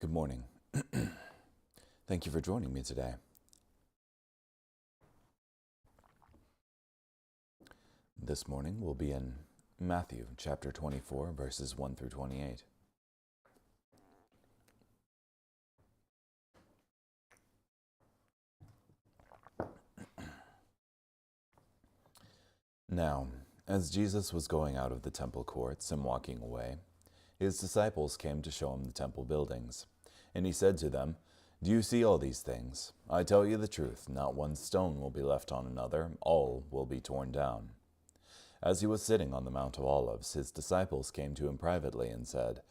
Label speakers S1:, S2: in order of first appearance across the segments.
S1: Good morning. Thank you for joining me today. This morning we'll be in Matthew chapter 24, verses 1 through 28. Now, as Jesus was going out of the temple courts and walking away, his disciples came to show him the temple buildings. And he said to them, "Do you see all these things? I tell you the truth, not one stone will be left on another, all will be torn down." As he was sitting on the Mount of Olives, his disciples came to him privately and said,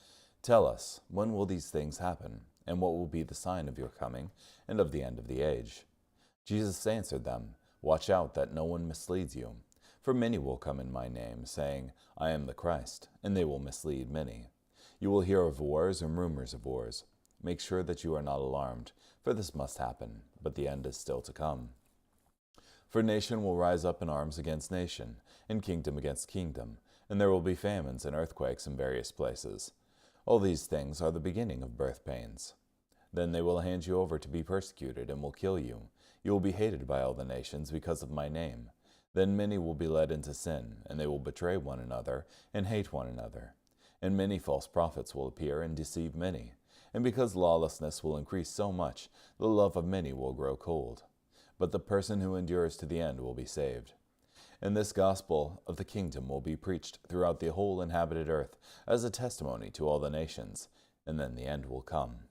S1: "Tell us, when will these things happen? And what will be the sign of your coming and of the end of the age?" Jesus answered them, "Watch out that no one misleads you. For many will come in my name, saying, 'I am the Christ,' and they will mislead many. You will hear of wars and rumors of wars. Make sure that you are not alarmed, for this must happen, but the end is still to come. For nation will rise up in arms against nation, and kingdom against kingdom, and there will be famines and earthquakes in various places. All these things are the beginning of birth pains. Then they will hand you over to be persecuted, and will kill you. You will be hated by all the nations because of my name. Then many will be led into sin, and they will betray one another, and hate one another. And many false prophets will appear and deceive many. And because lawlessness will increase so much, the love of many will grow cold. But the person who endures to the end will be saved. And this gospel of the kingdom will be preached throughout the whole inhabited earth as a testimony to all the nations, and then the end will come.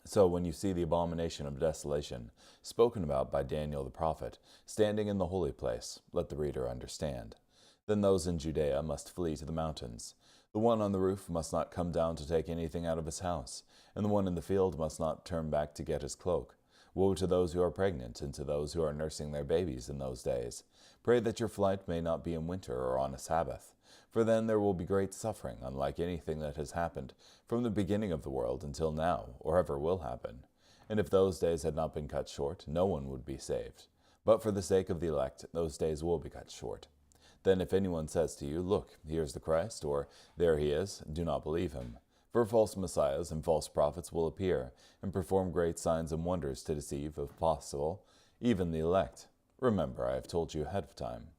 S1: So when you see the abomination of desolation, spoken about by Daniel the prophet, standing in the holy place, let the reader understand. Then those in Judea must flee to the mountains. The one on the roof must not come down to take anything out of his house, and the one in the field must not turn back to get his cloak. Woe to those who are pregnant and to those who are nursing their babies in those days. Pray that your flight may not be in winter or on a Sabbath, for then there will be great suffering, unlike anything that has happened from the beginning of the world until now, or ever will happen. And if those days had not been cut short, no one would be saved. But for the sake of the elect, those days will be cut short. Then if anyone says to you, 'Look, here's the Christ,' or 'There he is,' do not believe him. For false messiahs and false prophets will appear, and perform great signs and wonders to deceive, if possible, even the elect. Remember, I have told you ahead of time.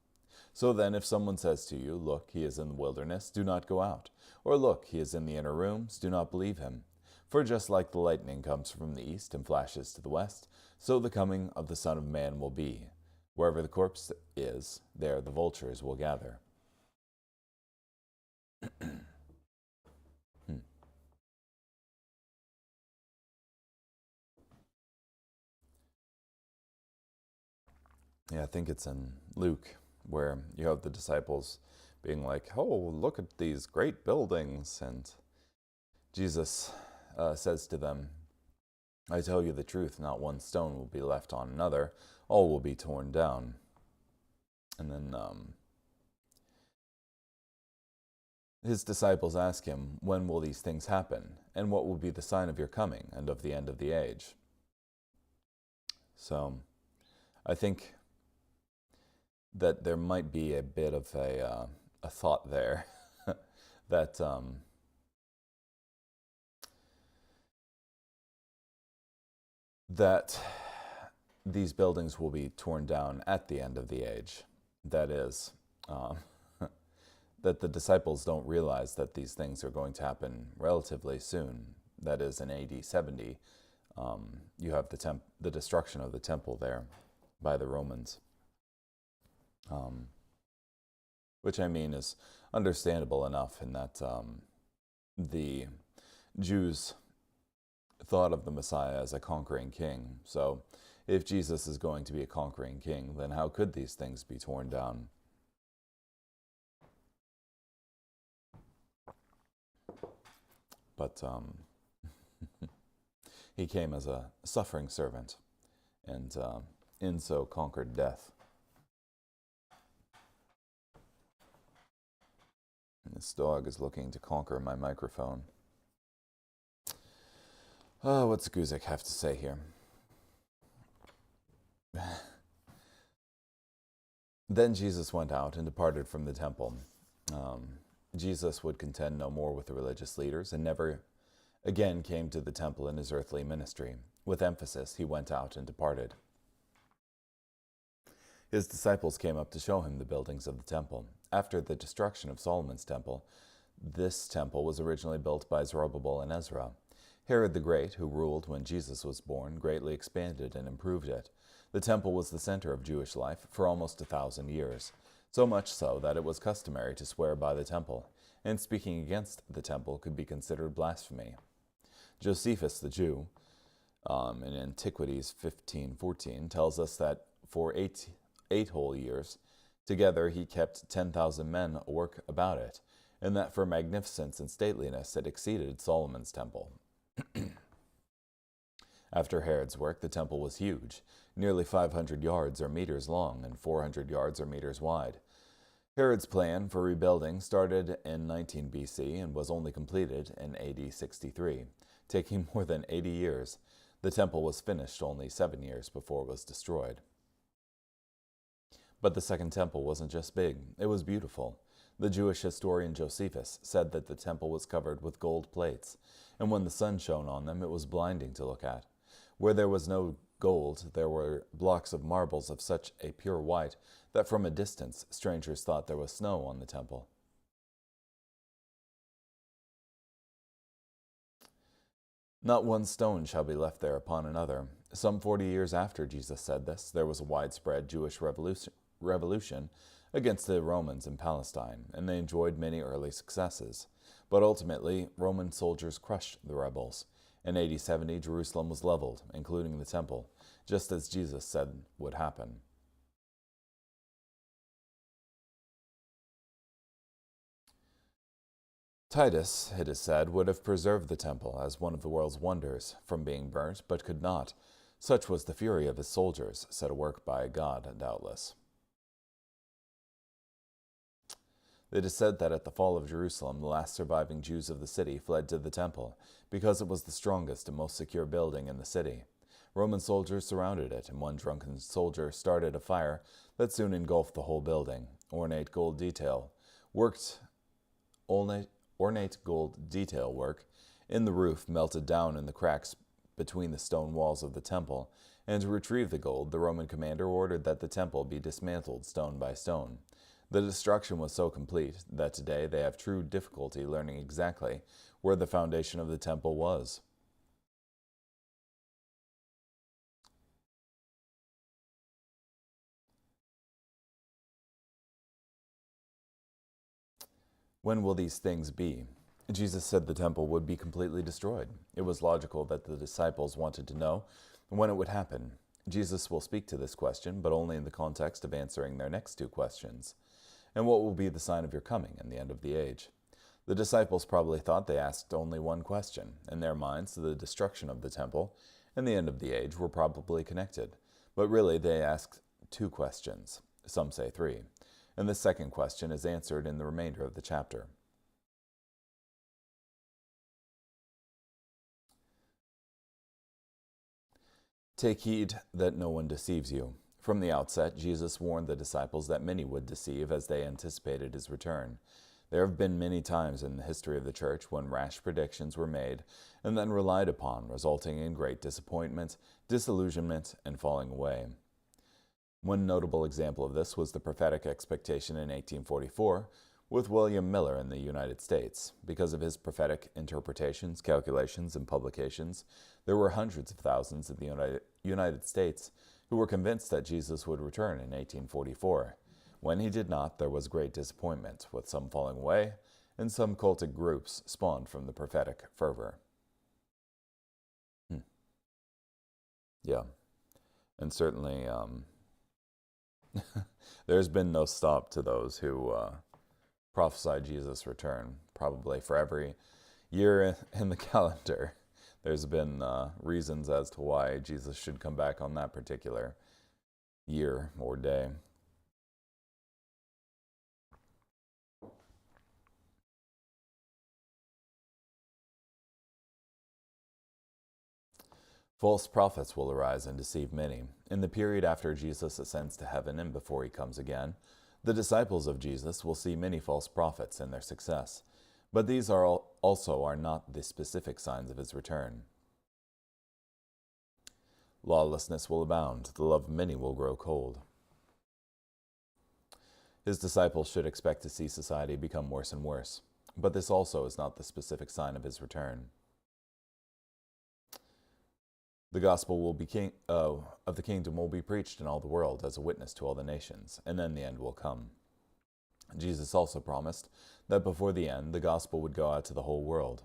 S1: So then, if someone says to you, 'Look, he is in the wilderness,' do not go out. Or 'Look, he is in the inner rooms,' do not believe him. For just like the lightning comes from the east and flashes to the west, so the coming of the Son of Man will be. Wherever the corpse is, there the vultures will gather." Yeah, I think it's in Luke where you have the disciples being like, "Oh, look at these great buildings." And Jesus says to them, "I tell you the truth, not one stone will be left on another, all will be torn down." And then his disciples ask him, "When will these things happen? And what will be the sign of your coming and of the end of the age?" So I think that there might be a bit of a thought there that that these buildings will be torn down at the end of the age. That is, that the disciples don't realize that these things are going to happen relatively soon. That is, in AD 70, you have the destruction of the temple there by the Romans. Which I mean is understandable enough in that the Jews thought of the Messiah as a conquering king. So if Jesus is going to be a conquering king, then how could these things be torn down? But he came as a suffering servant, and in so conquered death. And this dog is looking to conquer my microphone. Oh, what's Guzik have to say here? Then Jesus went out and departed from the temple. Jesus would contend no more with the religious leaders, and never again came to the temple in his earthly ministry. With emphasis, he went out and departed. His disciples came up to show him the buildings of the temple. After the destruction of Solomon's temple, this temple was originally built by Zerubbabel and Ezra. Herod the Great, who ruled when Jesus was born, greatly expanded and improved it. The temple was the center of Jewish life for almost 1,000 years, so much so that it was customary to swear by the temple, and speaking against the temple could be considered blasphemy. Josephus the Jew, in Antiquities 15:14, tells us that for eight whole years together he kept 10,000 men at work about it, and that for magnificence and stateliness it exceeded Solomon's temple. After Herod's work, the temple was huge, nearly 500 yards or meters long and 400 yards or meters wide. Herod's plan for rebuilding started in 19 BC and was only completed in AD 63, taking more than 80 years. The temple was finished only 7 years before it was destroyed. But the Second Temple wasn't just big, it was beautiful. The Jewish historian Josephus said that the temple was covered with gold plates, and when the sun shone on them, it was blinding to look at. Where there was no gold, there were blocks of marbles of such a pure white that from a distance strangers thought there was snow on the temple. Not one stone shall be left there upon another. Some 40 years after Jesus said this, there was a widespread Jewish revolution against the Romans in Palestine, and they enjoyed many early successes. But ultimately, Roman soldiers crushed the rebels. In AD 70, Jerusalem was leveled, including the temple, just as Jesus said would happen. Titus, it is said, would have preserved the temple as one of the world's wonders from being burnt, but could not. Such was the fury of his soldiers, set to work by God, doubtless. It is said that at the fall of Jerusalem, the last surviving Jews of the city fled to the temple, because it was the strongest and most secure building in the city. Roman soldiers surrounded it, and one drunken soldier started a fire that soon engulfed the whole building. Ornate gold detail work in the roof melted down in the cracks between the stone walls of the temple, and to retrieve the gold, the Roman commander ordered that the temple be dismantled stone by stone. The destruction was so complete that today they have true difficulty learning exactly where the foundation of the temple was. When will these things be? Jesus said the temple would be completely destroyed. It was logical that the disciples wanted to know when it would happen. Jesus will speak to this question, but only in the context of answering their next two questions. And what will be the sign of your coming and the end of the age? The disciples probably thought they asked only one question. In their minds, the destruction of the temple and the end of the age were probably connected. But really, they asked two questions. Some say three. And the second question is answered in the remainder of the chapter. Take heed that no one deceives you. From the outset, Jesus warned the disciples that many would deceive as they anticipated his return. There have been many times in the history of the church when rash predictions were made and then relied upon, resulting in great disappointment, disillusionment, and falling away. One notable example of this was the prophetic expectation in 1844 with William Miller in the United States. Because of his prophetic interpretations, calculations, and publications, there were hundreds of thousands in the United States who were convinced that Jesus would return in 1844. When he did not, there was great disappointment, with some falling away, and some cultic groups spawned from the prophetic fervor. Yeah, and certainly there's been no stop to those who prophesied Jesus' return. Probably for every year in the calendar, there's been reasons as to why Jesus should come back on that particular year or day. False prophets will arise and deceive many. In the period after Jesus ascends to heaven and before he comes again, the disciples of Jesus will see many false prophets and their success. But these also are not the specific signs of his return. Lawlessness will abound, the love of many will grow cold. His disciples should expect to see society become worse and worse, but this also is not the specific sign of his return. The gospel of the kingdom will be preached in all the world as a witness to all the nations, and then the end will come. Jesus also promised that before the end, the gospel would go out to the whole world.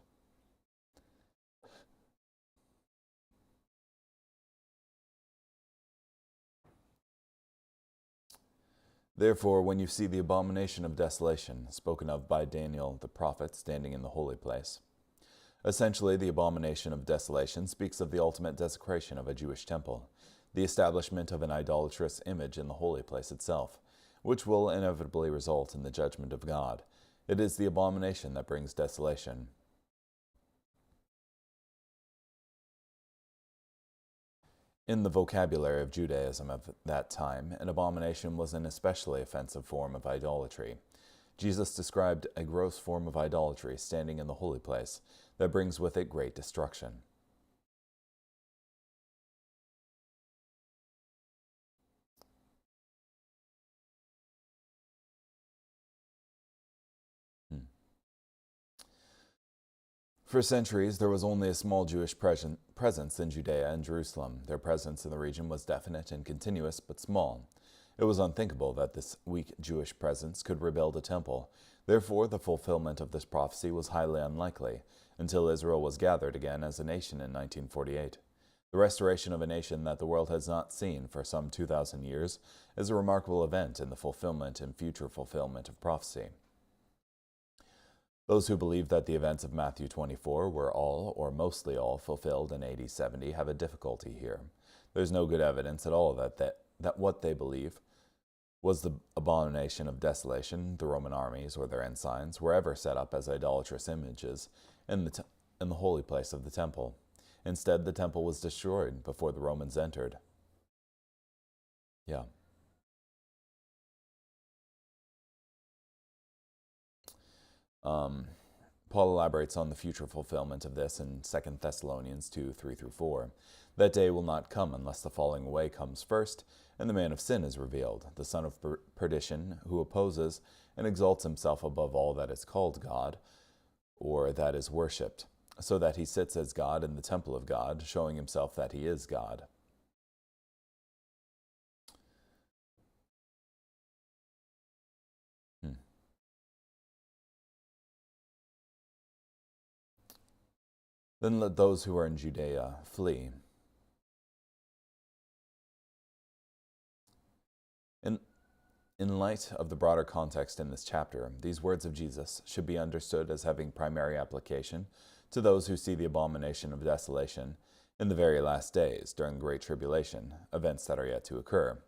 S1: Therefore, when you see the abomination of desolation spoken of by Daniel the prophet standing in the holy place, essentially the abomination of desolation speaks of the ultimate desecration of a Jewish temple, the establishment of an idolatrous image in the holy place itself, which will inevitably result in the judgment of God. It is the abomination that brings desolation. In the vocabulary of Judaism of that time, an abomination was an especially offensive form of idolatry. Jesus described a gross form of idolatry standing in the holy place that brings with it great destruction. For centuries, there was only a small Jewish presence in Judea and Jerusalem. Their presence in the region was definite and continuous, but small. It was unthinkable that this weak Jewish presence could rebuild a temple. Therefore, the fulfillment of this prophecy was highly unlikely, until Israel was gathered again as a nation in 1948. The restoration of a nation that the world has not seen for some 2,000 years is a remarkable event in the fulfillment and future fulfillment of prophecy. Those who believe that the events of Matthew 24 were all, or mostly all, fulfilled in AD 70 have a difficulty here. There's no good evidence at all that what they believe was the abomination of desolation, the Roman armies or their ensigns, were ever set up as idolatrous images in the holy place of the temple. Instead, the temple was destroyed before the Romans entered. Paul elaborates on the future fulfillment of this in 2 Thessalonians 2, 3-4. That day will not come unless the falling away comes first, and the man of sin is revealed, the son of perdition, who opposes and exalts himself above all that is called God, or that is worshipped, so that he sits as God in the temple of God, showing himself that he is God. Then let those who are in Judea flee. In light of the broader context in this chapter, these words of Jesus should be understood as having primary application to those who see the abomination of desolation in the very last days, during the Great Tribulation, events that are yet to occur.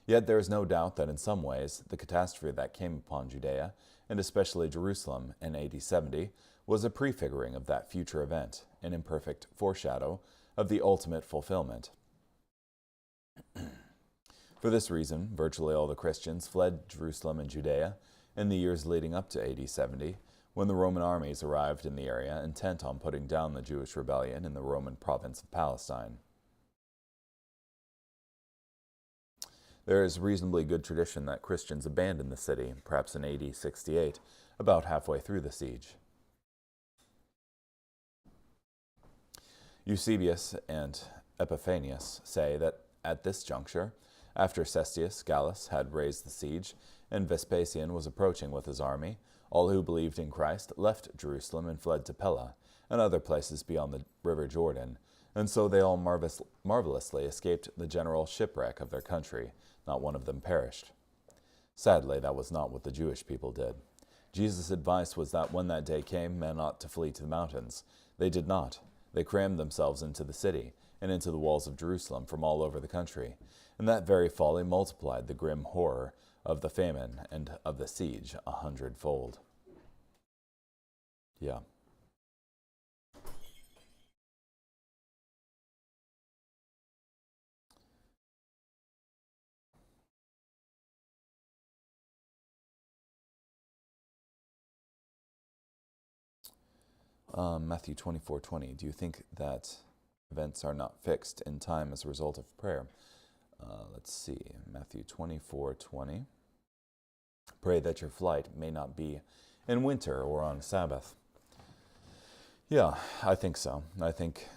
S1: Yet there is no doubt that in some ways, the catastrophe that came upon Judea, and especially Jerusalem in AD 70, was a prefiguring of that future event, an imperfect foreshadow of the ultimate fulfillment. For this reason, virtually all the Christians fled Jerusalem and Judea in the years leading up to AD 70, when the Roman armies arrived in the area intent on putting down the Jewish rebellion in the Roman province of Palestine. There is reasonably good tradition that Christians abandoned the city, perhaps in AD 68, about halfway through the siege. Eusebius and Epiphanius say that at this juncture, after Cestius Gallus had raised the siege, and Vespasian was approaching with his army, all who believed in Christ left Jerusalem and fled to Pella, and other places beyond the river Jordan, and so they all marvelously escaped the general shipwreck of their country. Not one of them perished. Sadly, that was not what the Jewish people did. Jesus' advice was that when that day came, men ought to flee to the mountains. They did not. They crammed themselves into the city and into the walls of Jerusalem from all over the country. And that very folly multiplied the grim horror of the famine and of the siege 100-fold. Matthew 24:20. Do you think that events are not fixed in time as a result of prayer? Let's see. Matthew 24:20. Pray that your flight may not be in winter or on Sabbath. Yeah, I think so. I think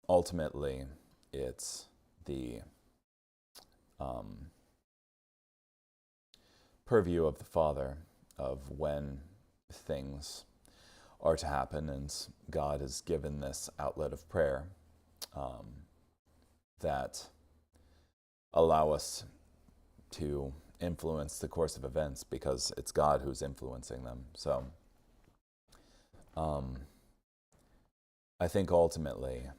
S1: ultimately it's the purview of the Father of when things are to happen, and God has given this outlet of prayer that allow us to influence the course of events because it's God who's influencing them. So I think ultimately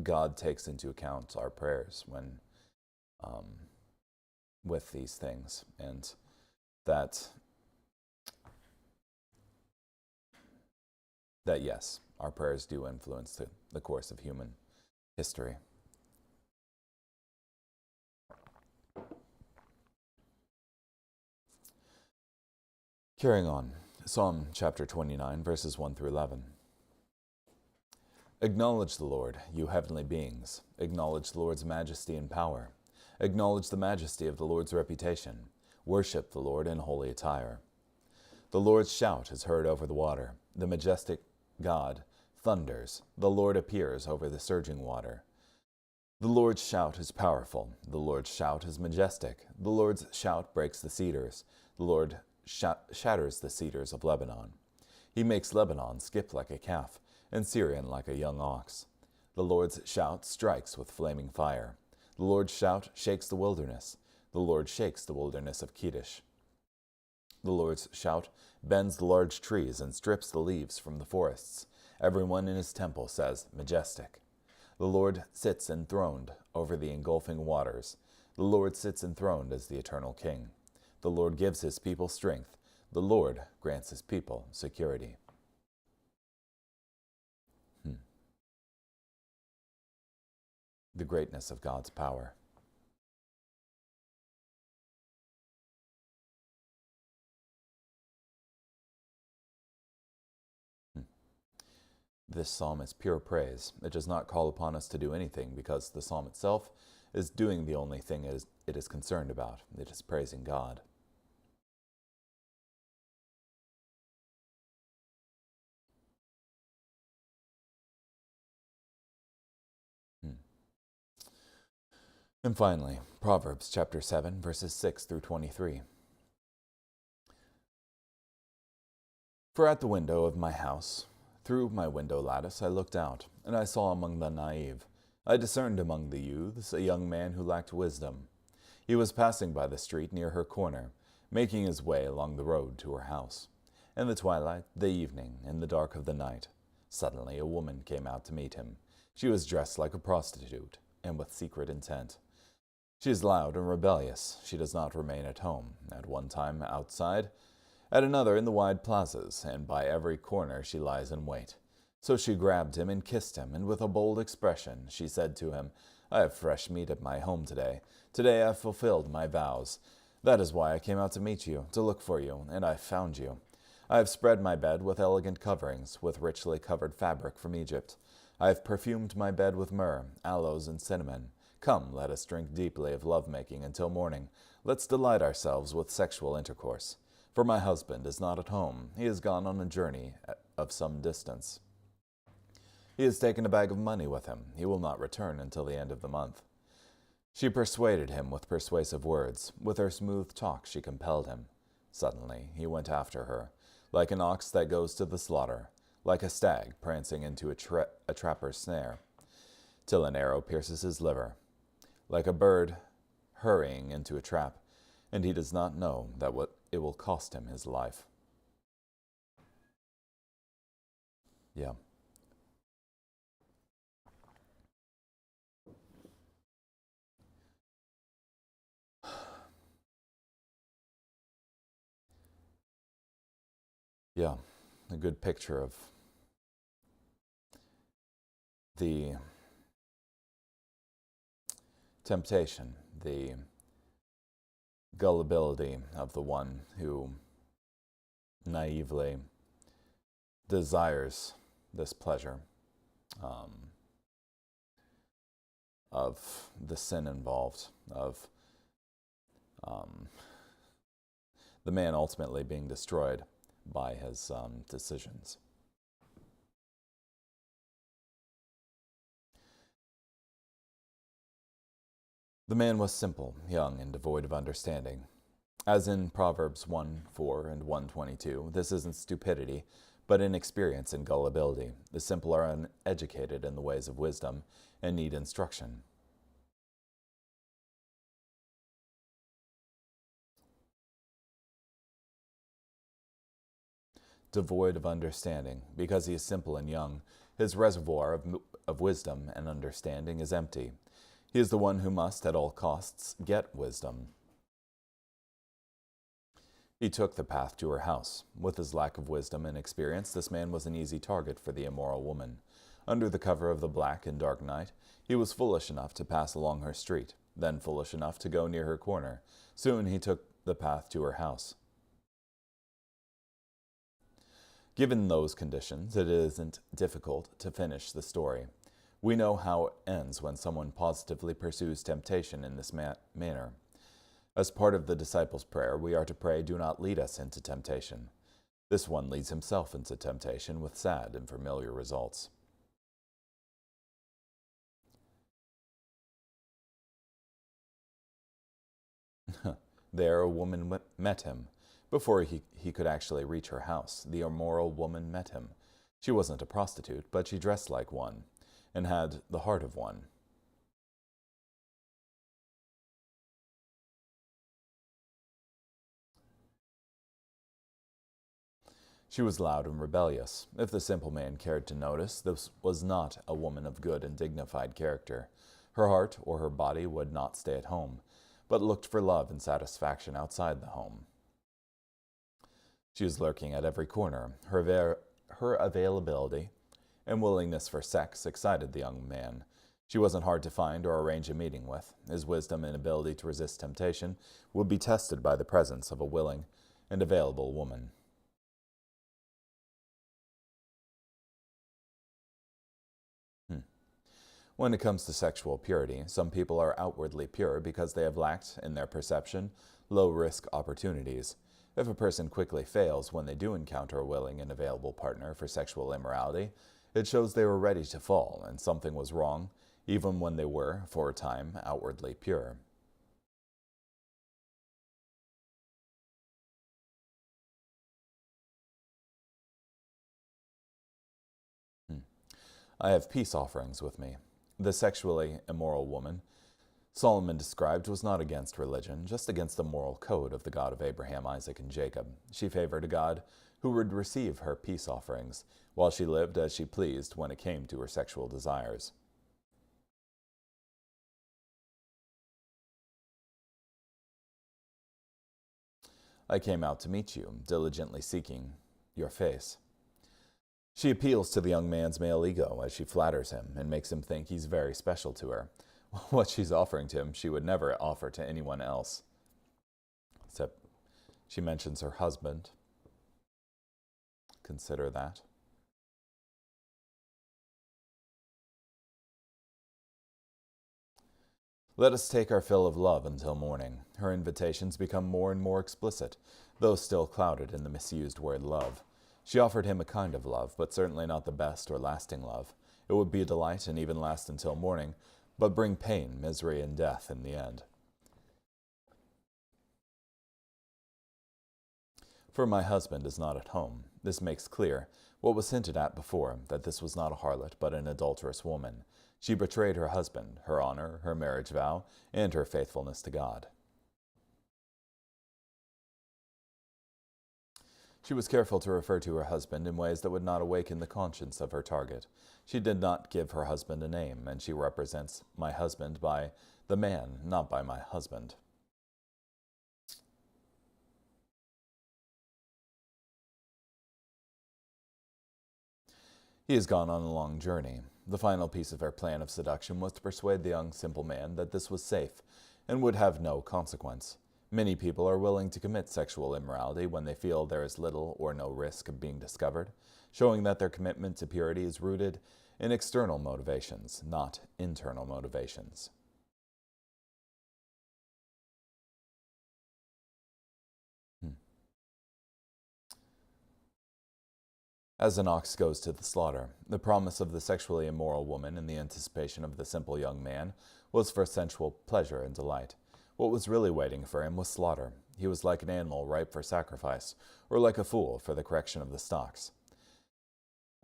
S1: God takes into account our prayers when with these things, and that yes, our prayers do influence the course of human history. Carrying on, Psalm chapter 29, verses 1 through 11. Acknowledge the Lord, you heavenly beings. Acknowledge the Lord's majesty and power. Acknowledge the majesty of the Lord's reputation. Worship the Lord in holy attire. The Lord's shout is heard over the water. The majestic God thunders. The Lord appears over the surging water. The Lord's shout is powerful. The Lord's shout is majestic. The Lord's shout breaks the cedars. The Lord shatters the cedars of Lebanon. He makes Lebanon skip like a calf, and Syrian like a young ox. The Lord's shout strikes with flaming fire. The Lord's shout shakes the wilderness. The Lord shakes the wilderness of Kedesh. The Lord's shout bends the large trees and strips the leaves from the forests. Everyone in his temple says, majestic. The Lord sits enthroned over the engulfing waters. The Lord sits enthroned as the eternal King. The Lord gives his people strength. The Lord grants his people security. The greatness of God's power. This psalm is pure praise. It does not call upon us to do anything because the psalm itself is doing the only thing it is concerned about. It is praising God. And finally, Proverbs chapter 7, verses 6 through 23. For at the window of my house, through my window lattice, I looked out, and I saw among the naive. I discerned among the youths a young man who lacked wisdom. He was passing by the street near her corner, making his way along the road to her house. In the twilight, the evening, in the dark of the night, suddenly a woman came out to meet him. She was dressed like a prostitute, and with secret intent. She is loud and rebellious. She does not remain at home, at one time outside, at another in the wide plazas, and by every corner she lies in wait. So she grabbed him and kissed him, and with a bold expression she said to him, I have fresh meat at my home today. Today I have fulfilled my vows. That is why I came out to meet you, to look for you, and I found you. I have spread my bed with elegant coverings, with richly covered fabric from Egypt. I have perfumed my bed with myrrh, aloes, and cinnamon. Come, let us drink deeply of love-making until morning. Let's delight ourselves with sexual intercourse. For my husband is not at home. He has gone on a journey of some distance. He has taken a bag of money with him. He will not return until the end of the month. She persuaded him with persuasive words. With her smooth talk she compelled him. Suddenly he went after her, like an ox that goes to the slaughter, like a stag prancing into a trapper's snare, till an arrow pierces his liver, like a bird hurrying into a trap, and he does not know that it will cost him his life. Yeah. Yeah, a good picture of the temptation, the gullibility of the one who naively desires this pleasure of the sin involved, of the man ultimately being destroyed by his decisions. The man was simple, young, and devoid of understanding. As in Proverbs 1:4 and 1:22, this isn't stupidity, but inexperience and gullibility. The simple are uneducated in the ways of wisdom and need instruction. Devoid of understanding, because he is simple and young, his reservoir of wisdom and understanding is empty. He is the one who must, at all costs, get wisdom. He took the path to her house. With his lack of wisdom and experience, this man was an easy target for the immoral woman. Under the cover of the black and dark night, he was foolish enough to pass along her street, then foolish enough to go near her corner. Soon he took the path to her house. Given those conditions, it isn't difficult to finish the story. We know how it ends when someone positively pursues temptation in this manner. As part of the disciples' prayer, we are to pray, "Do not lead us into temptation." This one leads himself into temptation with sad and familiar results. There a woman met him. Before he could actually reach her house, the immoral woman met him. She wasn't a prostitute, but she dressed like one, and had the heart of one. She was loud and rebellious. If the simple man cared to notice, this was not a woman of good and dignified character. Her heart or her body would not stay at home, but looked for love and satisfaction outside the home. She was lurking at every corner. Her availability and willingness for sex excited the young man. She wasn't hard to find or arrange a meeting with. His wisdom and ability to resist temptation would be tested by the presence of a willing and available woman. When it comes to sexual purity, some people are outwardly pure because they have lacked, in their perception, low-risk opportunities. If a person quickly fails when they do encounter a willing and available partner for sexual immorality, it shows they were ready to fall and something was wrong, even when they were, for a time, outwardly pure. I have peace offerings with me. The sexually immoral woman Solomon described was not against religion, just against the moral code of the God of Abraham, Isaac, and Jacob. She favored a God who would receive her peace offerings, while she lived as she pleased when it came to her sexual desires. I came out to meet you, diligently seeking your face. She appeals to the young man's male ego as she flatters him and makes him think he's very special to her. What she's offering to him, she would never offer to anyone else. Except she mentions her husband. Consider that. Let us take our fill of love until morning. Her invitations become more and more explicit, though still clouded in the misused word love. She offered him a kind of love, but certainly not the best or lasting love. It would be a delight and even last until morning, but bring pain, misery, and death in the end. For my husband is not at home. This makes clear what was hinted at before, that this was not a harlot, but an adulterous woman. She betrayed her husband, her honor, her marriage vow, and her faithfulness to God. She was careful to refer to her husband in ways that would not awaken the conscience of her target. She did not give her husband a name, and she represents my husband by the man, not by my husband. He has gone on a long journey. The final piece of her plan of seduction was to persuade the young simple man that this was safe and would have no consequence. Many people are willing to commit sexual immorality when they feel there is little or no risk of being discovered. showing that their commitment to purity is rooted in external motivations, not internal motivations. As an ox goes to the slaughter, the promise of the sexually immoral woman in the anticipation of the simple young man was for sensual pleasure and delight. What was really waiting for him was slaughter. He was like an animal ripe for sacrifice, or like a fool for the correction of the stocks.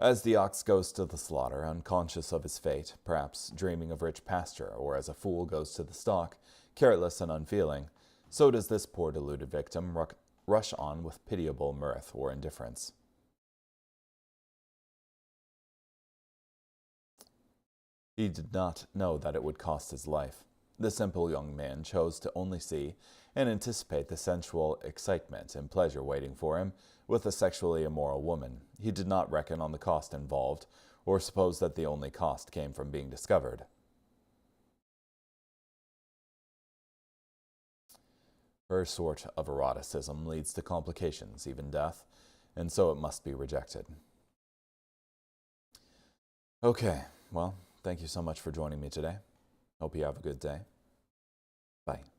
S1: As the ox goes to the slaughter, unconscious of his fate, perhaps dreaming of rich pasture, or as a fool goes to the stock, careless and unfeeling, so does this poor deluded victim rush on with pitiable mirth or indifference. He did not know that it would cost his life. The simple young man chose to only see and anticipate the sensual excitement and pleasure waiting for him with a sexually immoral woman. He did not reckon on the cost involved, or suppose that the only cost came from being discovered. Her sort of eroticism leads to complications, even death, and so it must be rejected. Okay, well, thank you so much for joining me today. Hope you have a good day. Bye.